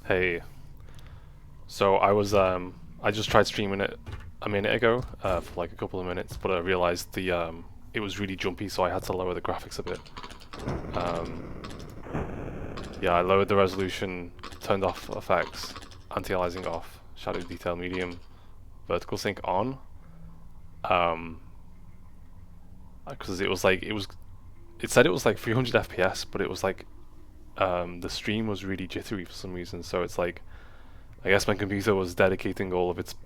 Hey, so I just tried streaming it a minute ago, for like a couple of minutes, but I realized it was really jumpy, so I had to lower the graphics a bit. Um, yeah, I lowered the resolution, turned off effects, anti-aliasing off, shadow detail medium, vertical sync on. Um, because it said it was like 300 FPS, but it was like the stream was really jittery for some reason. So it's like I guess my computer was dedicating all of its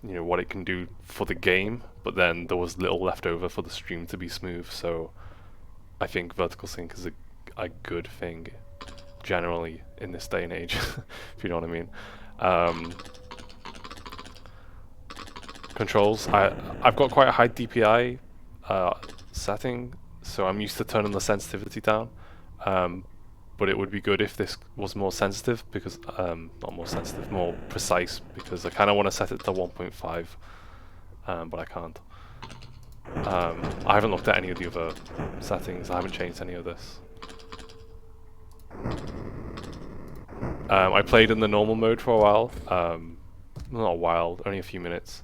what it can do for the game, but then there was little left over for the stream to be smooth. So I think vertical sync is a good thing generally in this day and age, if you know what I mean. Um, Controls, I've got quite a high DPI setting, so I'm used to turning the sensitivity down. Um, but it would be good if this was more sensitive because not more sensitive, more precise, because I kind of want to set it to 1.5, but I can't. I haven't looked at any of the other settings. I haven't changed any of this. I played in the normal mode for a while. Not a while, only a few minutes,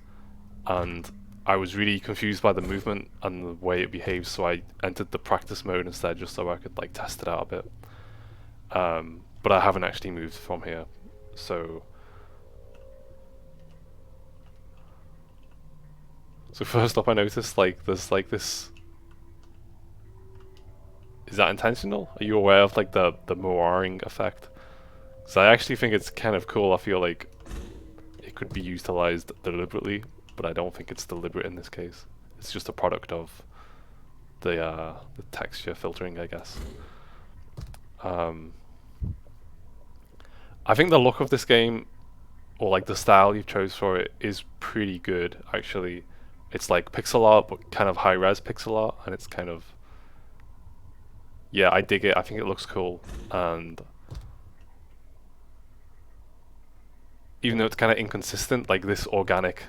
and I was really confused by the movement and the way it behaves. So I entered the practice mode instead, just so I could like test it out a bit. But I haven't actually moved from here, so. So first up, I noticed like there's like this. Is that intentional? Are you aware of like the mirroring effect? Because I actually think it's kind of cool. I feel like it could be utilized deliberately, but I don't think it's deliberate in this case. It's just a product of the texture filtering, I guess. Um, I think the look of this game, or like the style you chose for it, is pretty good actually. It's like pixel art, but kind of high res pixel art, and it's kind of, yeah, I dig it. I think it looks cool, and even though it's kind of inconsistent, like this organic,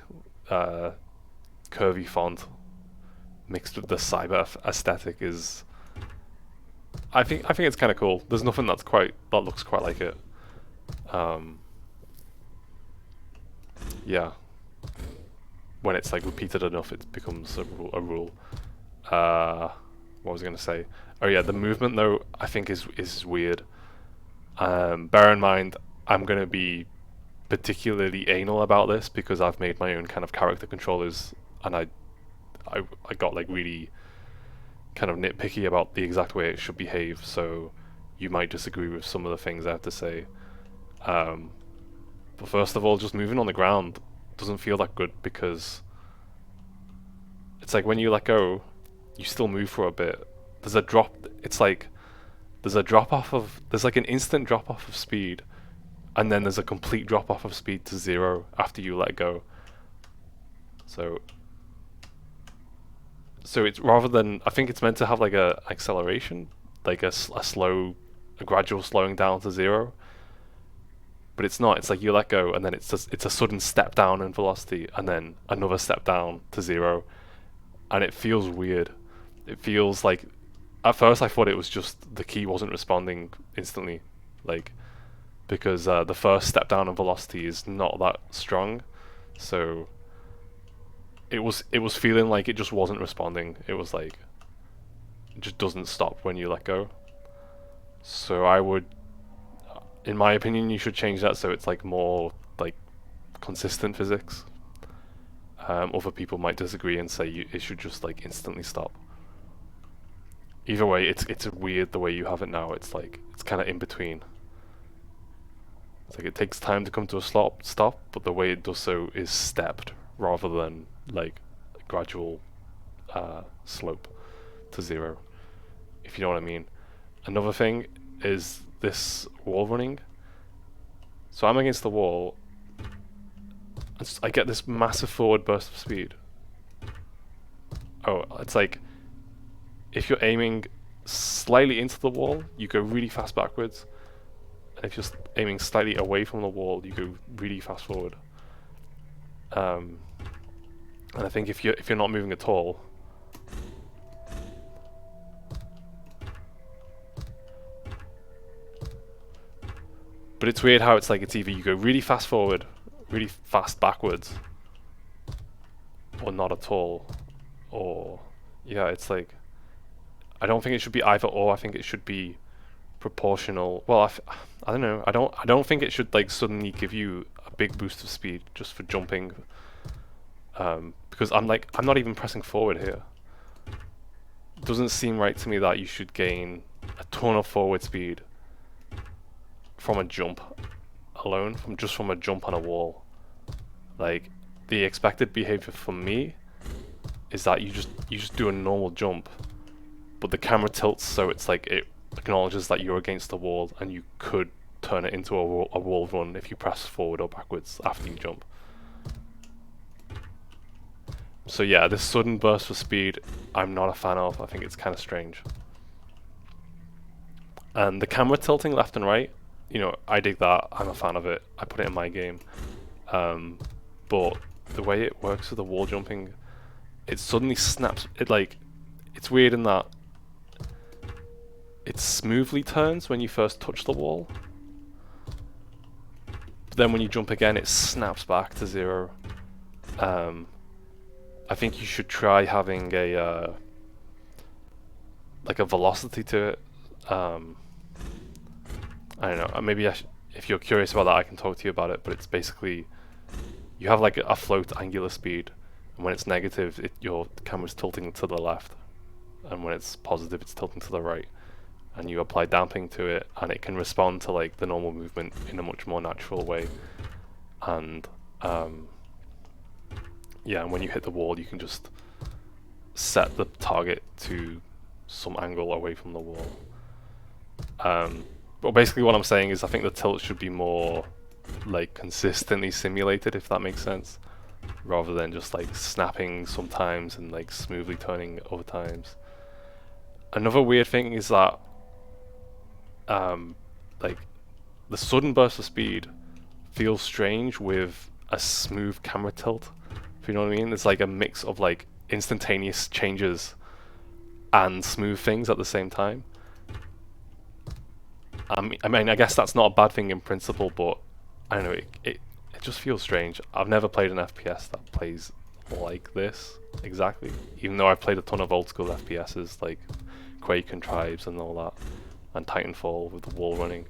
uh, curvy font mixed with the cyber aesthetic is, I think it's kind of cool. There's nothing that looks quite like it. Um, yeah, when it's like repeated enough, it becomes a rule. Uh, what was I gonna say? Oh yeah, the movement though I think is weird. Bear in mind, I'm gonna be particularly anal about this because I've made my own kind of character controllers, and I got like really kind of nitpicky about the exact way it should behave. So you might disagree with some of the things I have to say. Um, but first of all, just moving on the ground doesn't feel that good because it's like when you let go, you still move for a bit. There's a drop. It's like there's like an instant drop off of speed, and then there's a complete drop off of speed to zero after you let go. So it's rather than, I think it's meant to have like a acceleration, like a gradual slowing down to zero, but it's not. It's like you let go and then it's a sudden step down in velocity and then another step down to zero, and it feels weird. It feels like at first I thought it was just the key wasn't responding instantly, like because the first step down in velocity is not that strong, so it was feeling like it just wasn't responding. It was like it just doesn't stop when you let go. So I would, in my opinion, you should change that so it's like more like consistent physics. Other people might disagree and say it should just like instantly stop. Either way, it's weird the way you have it now. It's like it's kind of in between. It's like it takes time to come to a stop, but the way it does so is stepped rather than like a gradual slope to zero, if you know what I mean. Another thing is this wall running. So I'm against the wall, and I get this massive forward burst of speed. Oh, it's like if you're aiming slightly into the wall, you go really fast backwards, and if you're aiming slightly away from the wall, you go really fast forward. And I think if you're not moving at all, But it's weird how it's like it's either you go really fast forward, really fast backwards, or not at all. Or yeah, it's like I don't think it should be either or. I think it should be proportional. Well, I don't know. I don't think it should like suddenly give you a big boost of speed just for jumping. Because I'm not even pressing forward here. It doesn't seem right to me that you should gain a ton of forward speed from a jump alone, from a jump on a wall. Like the expected behavior for me is that you just do a normal jump, but the camera tilts so it's like it acknowledges that you're against the wall and you could turn it into a wall run if you press forward or backwards after you jump. So yeah, this sudden burst for speed I'm not a fan of. I think it's kind of strange. And the camera tilting left and right, you know, I dig that. I'm a fan of it. I put it in my game. But the way it works with the wall jumping, it suddenly snaps. It's weird in that it smoothly turns when you first touch the wall. But then when you jump again, it snaps back to 0. I think you should try having a like a velocity to it. I don't know. Maybe if you're curious about that, I can talk to you about it. But it's basically you have like a float angular speed, and when it's negative, your camera's tilting to the left, and when it's positive, it's tilting to the right. And you apply damping to it, and it can respond to like the normal movement in a much more natural way. And yeah, and when you hit the wall, you can just set the target to some angle away from the wall. But basically what I'm saying is I think the tilt should be more like consistently simulated, if that makes sense, rather than just like snapping sometimes and like smoothly turning other times. Another weird thing is that like the sudden burst of speed feels strange with a smooth camera tilt, if you know what I mean. It's like a mix of like instantaneous changes and smooth things at the same time. I mean, I guess that's not a bad thing in principle, but I don't know, it just feels strange. I've never played an FPS that plays like this, exactly. Even though I've played a ton of old school FPSs, like Quake and Tribes and all that, and Titanfall with the wall running.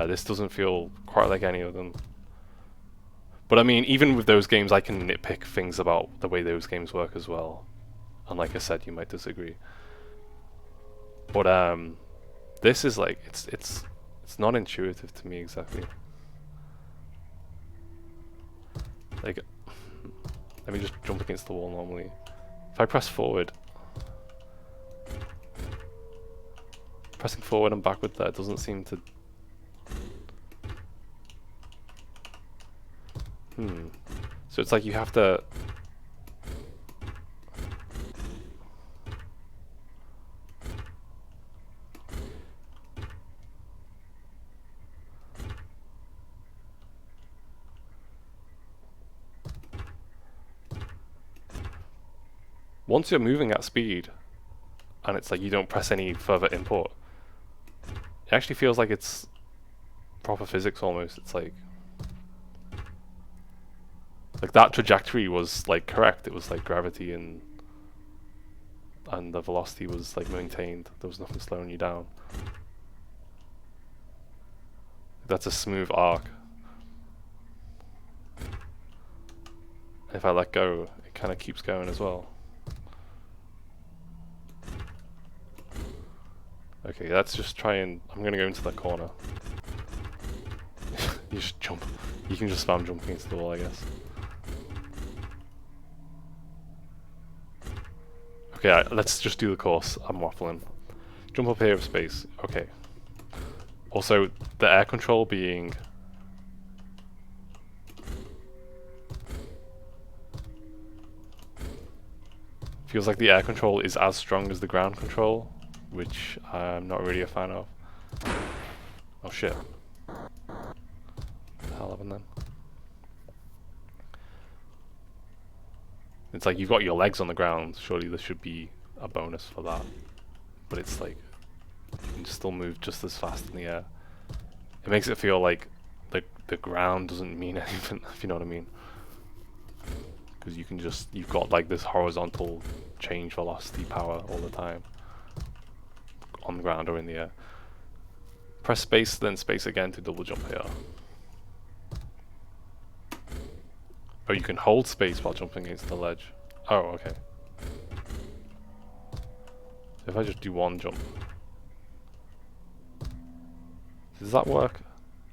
This doesn't feel quite like any of them. But I mean, even with those games, I can nitpick things about the way those games work as well. And like I said, you might disagree. But this is like it's not intuitive to me exactly. Like, let me just jump against the wall normally. If I press forward, pressing forward and backward there doesn't seem to. So it's like you have to. Once you're moving at speed, and it's like you don't press any further input, it actually feels like it's proper physics almost. It's like that trajectory was like correct. It was like gravity and the velocity was like maintained. There was nothing slowing you down. That's a smooth arc. If I let go, it kind of keeps going as well. Okay, let's just try and... I'm gonna go into that corner. You just jump. You can just spam jumping into the wall, I guess. Okay, let's just do the course. I'm waffling. Jump up here of space. Okay. Also, the air control being... Feels like the air control is as strong as the ground control, which I'm not really a fan of. Oh shit. What the hell happened then? It's like you've got your legs on the ground, surely there should be a bonus for that. But it's like, you can still move just as fast in the air. It makes it feel like the ground doesn't mean anything, if you know what I mean. Because you can just, you've got like this horizontal change velocity power all the time. On the ground or in the air. Press space, then space again to double jump here. Oh, you can hold space while jumping against the ledge. Oh, okay. So if I just do one jump. Does that work?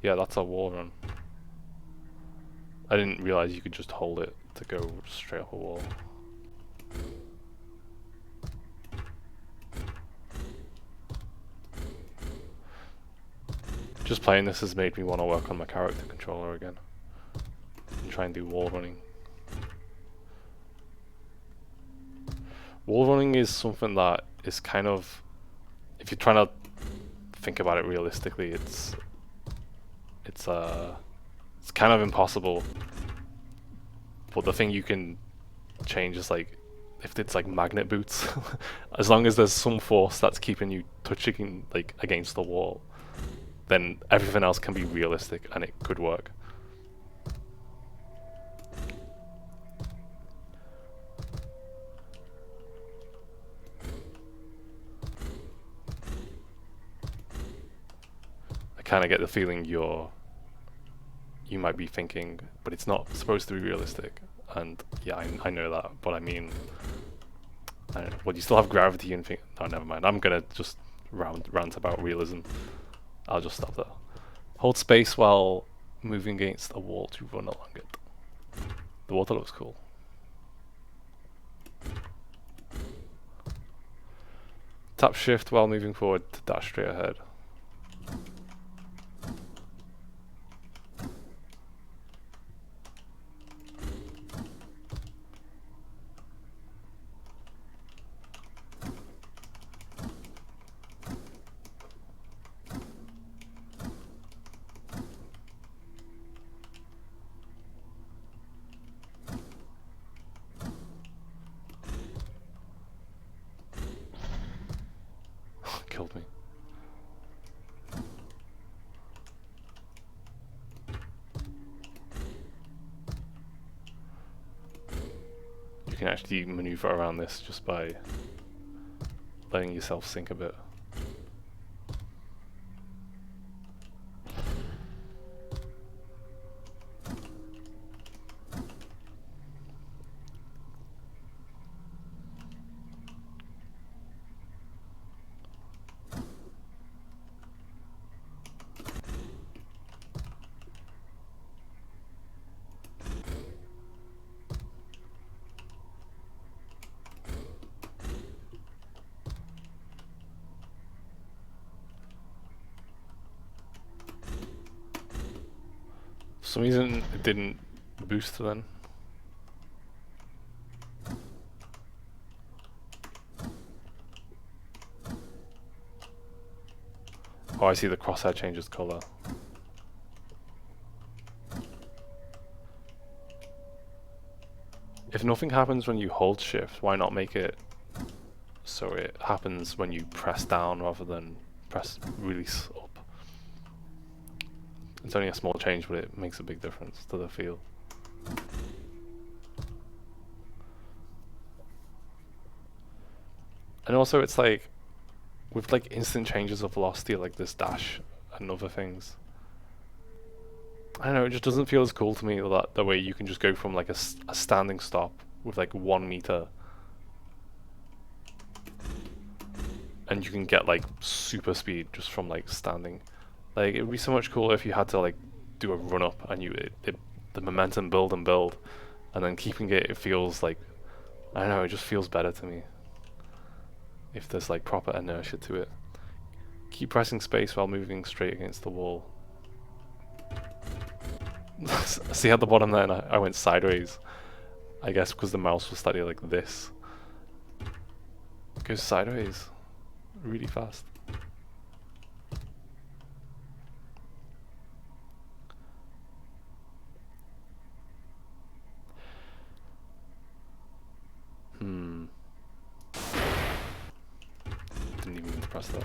Yeah, that's a wall run. I didn't realize you could just hold it to go straight up a wall. Just playing this has made me want to work on my character controller again. And try and do wall running. Wall running is something that is kind of, if you're trying to think about it realistically, it's kind of impossible. But the thing you can change is like, if it's like magnet boots, as long as there's some force that's keeping you touching like against the wall, then everything else can be realistic and it could work. I kind of get the feeling you might be thinking, but it's not supposed to be realistic. And yeah, I know that, but I mean, I don't know. Well, you still have gravity and think. Oh, never mind. I'm gonna just rant about realism. I'll just stop there. Hold space while moving against a wall to run along it. The water looks cool. Tap shift while moving forward to dash straight ahead. Killed me. You can actually maneuver around this just by letting yourself sink a bit. For some reason it didn't boost then. Oh, I see the crosshair changes colour. If nothing happens when you hold shift, why not make it so it happens when you press down rather than press release up? It's only a small change, but it makes a big difference to the feel. And also it's like, with like instant changes of velocity like this dash and other things, I don't know, it just doesn't feel as cool to me that the way you can just go from like a standing stop with like 1 meter and you can get like super speed just from like standing. Like it would be so much cooler if you had to like do a run up and the momentum build and build, and then keeping it feels like, I don't know, it just feels better to me if there's like proper inertia to it. Keep pressing space while moving straight against the wall. See at the bottom there, and I went sideways. I guess because the mouse was slightly like this. It goes sideways really fast. Didn't even mean to press that.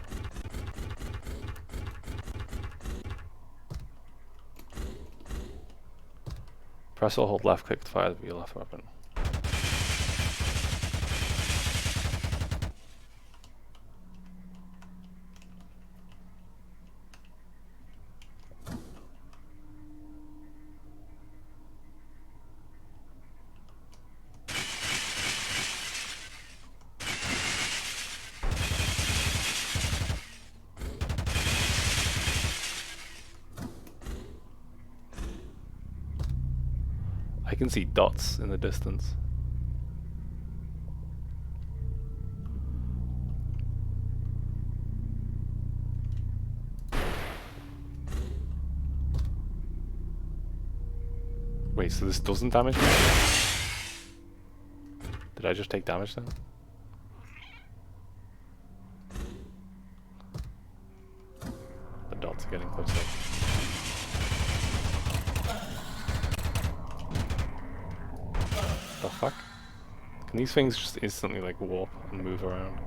Press or hold left click to fire with your left weapon. I can see dots in the distance. Wait, so this doesn't damage me? Did I just take damage then? The dots are getting closer. The fuck? Can these things just instantly like warp and move around?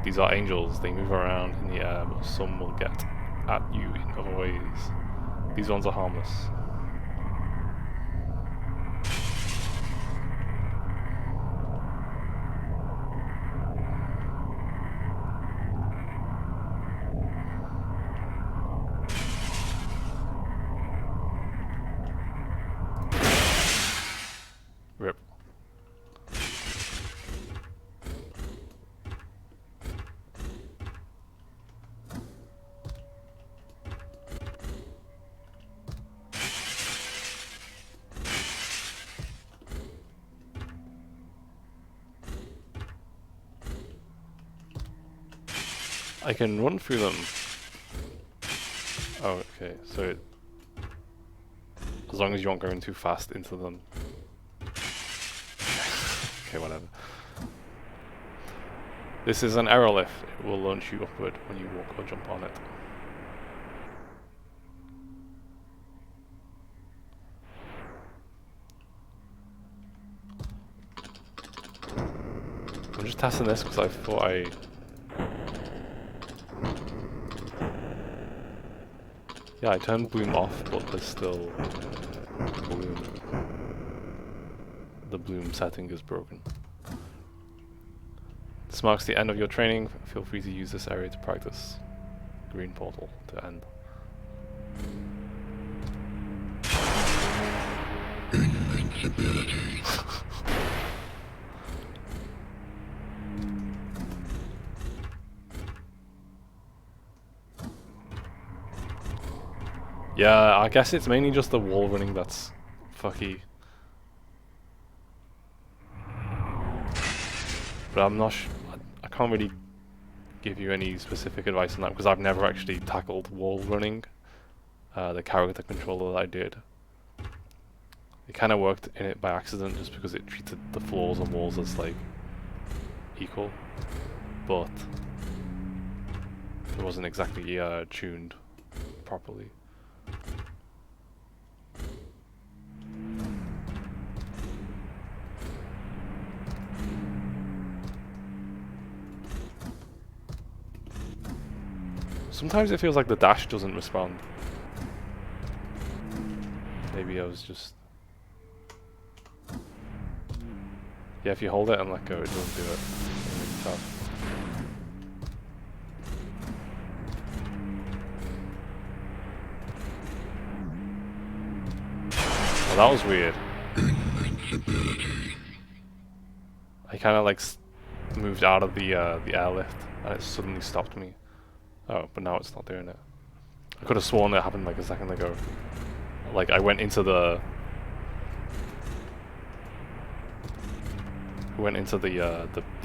These are angels, they move around in the air, but some will get at you in other ways. These ones are harmless. Rip. I can run through them. Oh, okay, so it, as long as you aren't going too fast into them. Okay, whatever. This is an arrow lift. It will launch you upward when you walk or jump on it. I'm just testing this because I thought I... Yeah, I turned bloom off, but there's still bloom. The bloom setting is broken. This marks the end of your training. Feel free to use this area to practice. Green portal to end. Invincibility. Yeah, I guess it's mainly just the wall running that's fucky. But I'm not I can't really give you any specific advice on that because I've never actually tackled wall running. The character controller that I did. It kind of worked in it by accident just because it treated the floors and walls as like equal. But it wasn't exactly tuned properly. Sometimes it feels like the dash doesn't respond. Maybe I was just... Yeah, if you hold it and let go, it doesn't do it. It's tough. Oh, that was weird. I kind of like moved out of the airlift and it suddenly stopped me. Oh, but now it's not doing it. I could have sworn it happened like a second ago. Like I went into the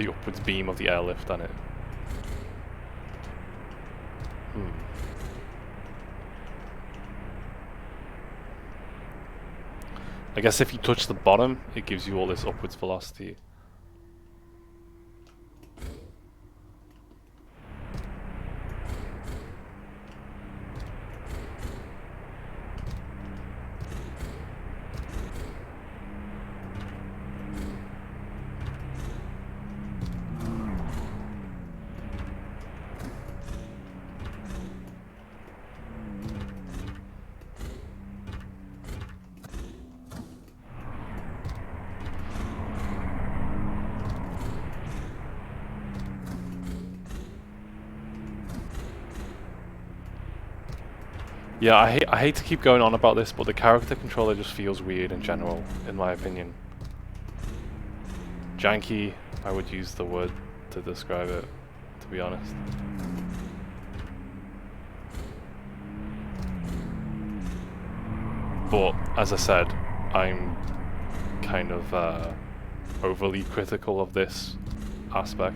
upwards beam of the airlift and it. I guess if you touch the bottom, it gives you all this upwards velocity. Yeah, I hate to keep going on about this, but the character controller just feels weird in general, in my opinion. Janky, I would use the word to describe it, to be honest. But, as I said, I'm kind of overly critical of this aspect.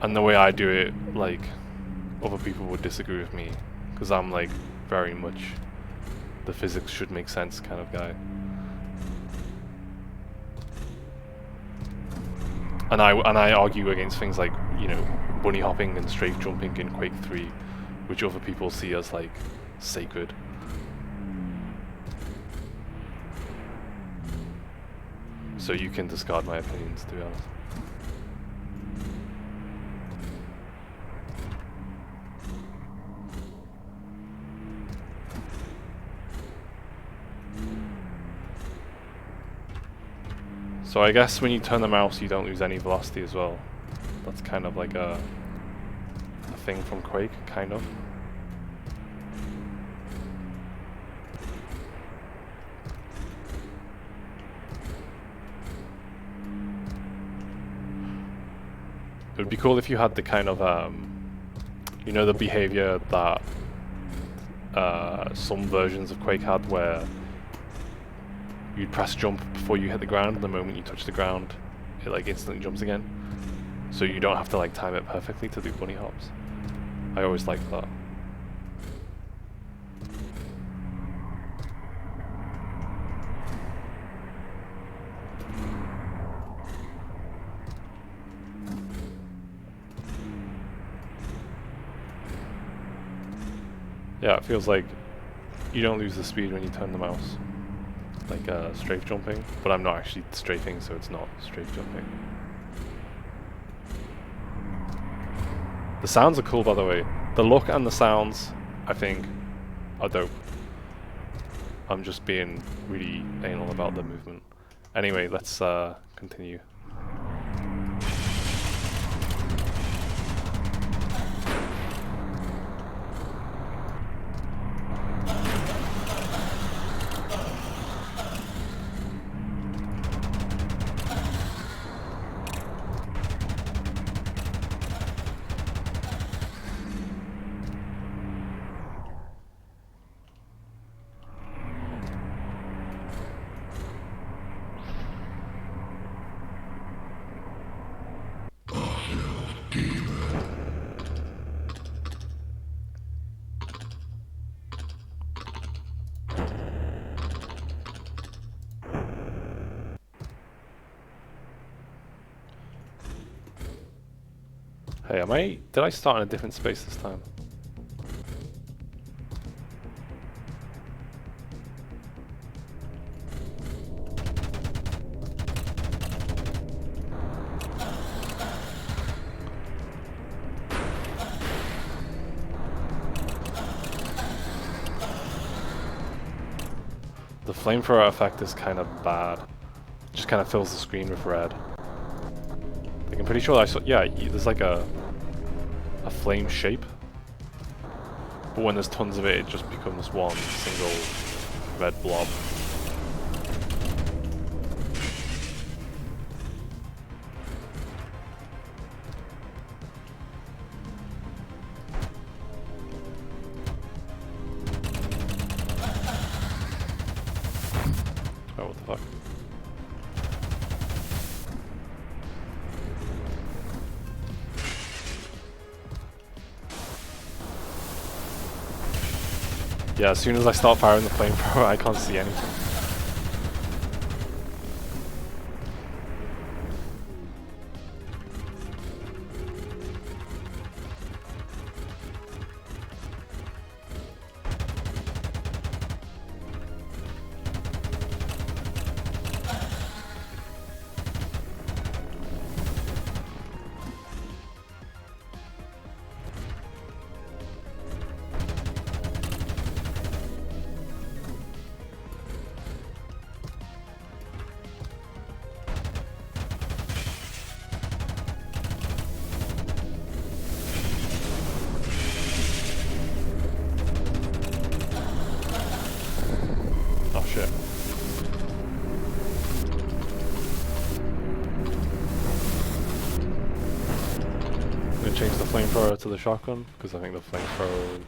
And the way I do it, like, other people would disagree with me, because I'm like very much the physics should make sense kind of guy. And I argue against things like, you know, bunny hopping and strafe jumping in Quake 3, which other people see as like sacred. So you can discard my opinions, to be honest. So I guess when you turn the mouse you don't lose any velocity as well. That's kind of like a thing from Quake, kind of. It would be cool if you had the kind of, you know, the behavior that some versions of Quake had, where you'd press jump before you hit the ground, and the moment you touch the ground, it like instantly jumps again. So you don't have to like time it perfectly to do bunny hops. I always liked that. Yeah, it feels like you don't lose the speed when you turn the mouse. Like strafe jumping, but I'm not actually strafing, so it's not strafe jumping. The sounds are cool, by the way. The look and the sounds, I think, are dope. I'm just being really anal about the movement. Anyway, let's continue. Hey, did I start in a different space this time? The flamethrower effect is kind of bad. It just kind of fills the screen with red. Like, I'm pretty sure I saw, yeah, there's like a flame shape, but when there's tons of it, it just becomes one single red blob. Oh, what the fuck? Yeah, as soon as I start firing the flamethrower, I can't see anything. change the flamethrower to the shotgun, because I think the flamethrower...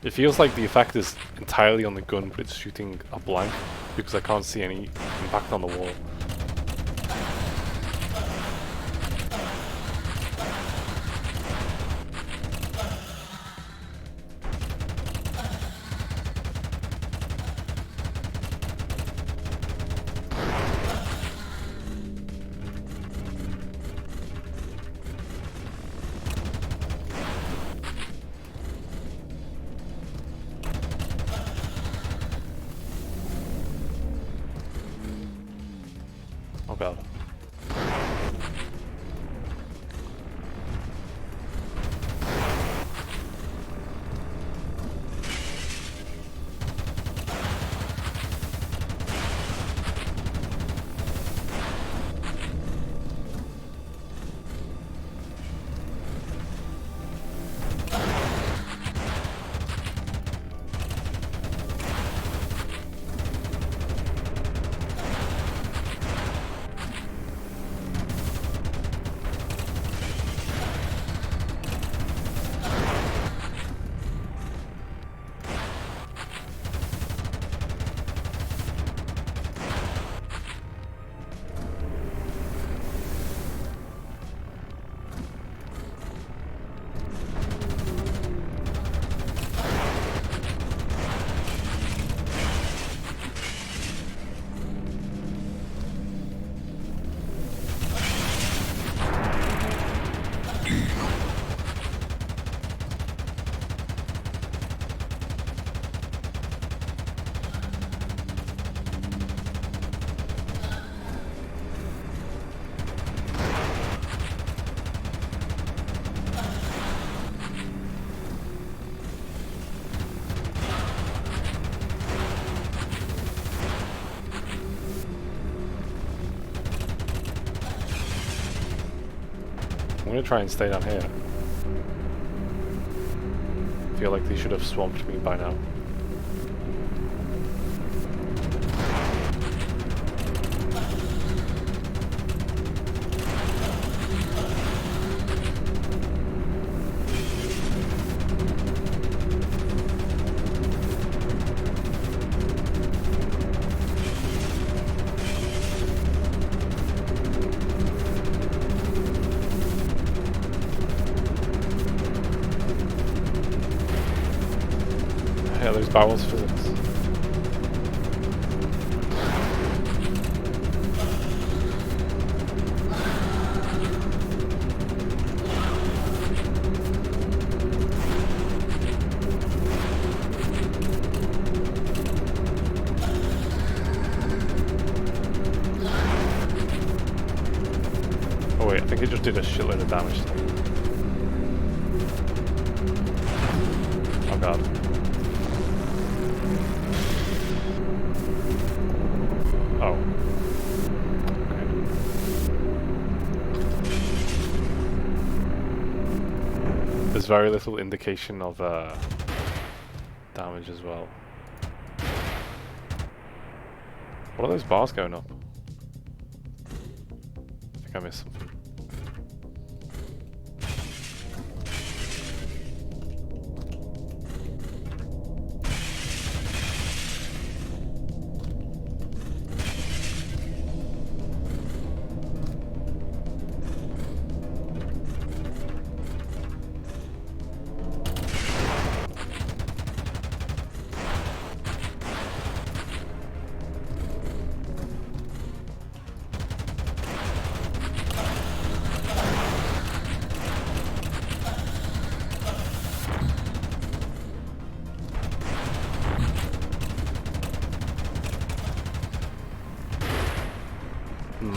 It feels like the effect is entirely on the gun, but it's shooting a blank, because I can't see any impact on the wall. Oh god. I'm gonna try and stay down here. I feel like they should have swamped me by now. Yeah, there's barrels physics. Oh wait, I think it just did a shitload of damage to me. Oh god. Oh. Okay. There's very little indication of damage as well. What are those bars going up? I think I missed something.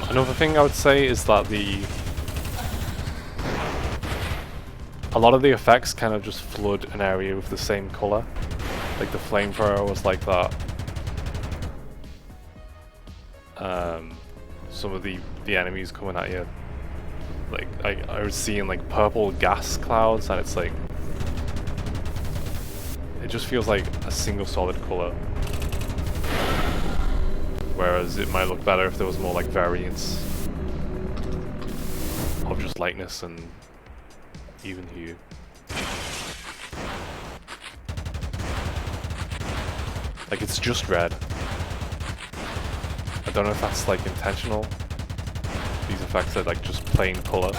Another thing I would say is that a lot of the effects kind of just flood an area with the same color. Like the flamethrower was like that. Some of the enemies coming at you, like I was seeing like purple gas clouds, and it's like it just feels like a single solid color. Whereas it might look better if there was more like variance of just lightness and even hue. Like it's just red. I don't know if that's like intentional. These effects are like just plain color.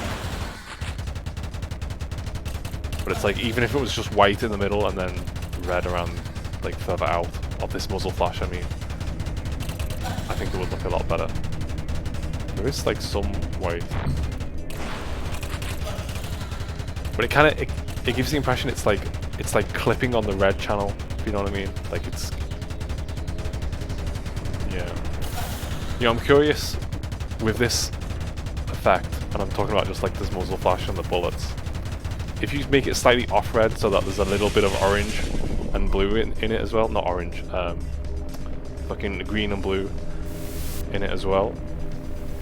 But it's like even if it was just white in the middle and then red around like further out of this muzzle flash, I mean, I think it would look a lot better. There is like some white. But it kind of it gives the impression it's like clipping on the red channel, if you know what I mean. Like it's, yeah. You know, I'm curious with this effect, and I'm talking about just like this muzzle flash and the bullets. If you make it slightly off red so that there's a little bit of orange and blue in it as well, not orange, fucking green and blue in it as well,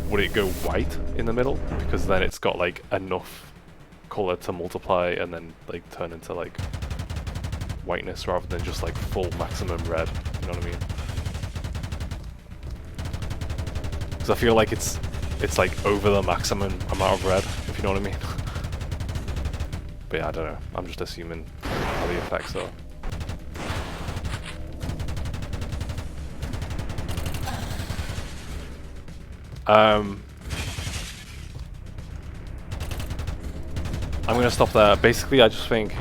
would it go white in the middle? Because then it's got like enough color to multiply and then like turn into like whiteness rather than just like full maximum red, you know what I mean? Because I feel like it's like over the maximum amount of red, if you know what I mean. But yeah, I don't know, I'm just assuming how the effects are. I'm gonna stop there. Basically, I just think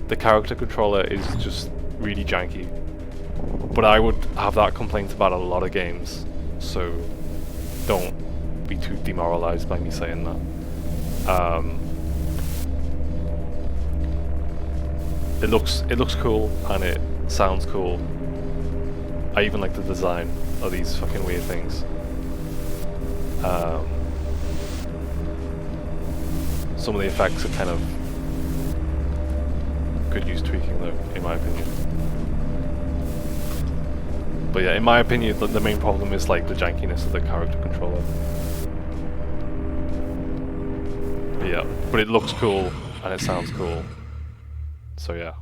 the character controller is just really janky. But I would have that complaint about a lot of games, so don't be too demoralized by me saying that. It looks cool and it sounds cool. I even like the design of these fucking weird things. Some of the effects are kind of could use tweaking though, in my opinion. But yeah, in my opinion, the main problem is like the jankiness of the character controller. But yeah, but it looks cool and it sounds cool. So yeah.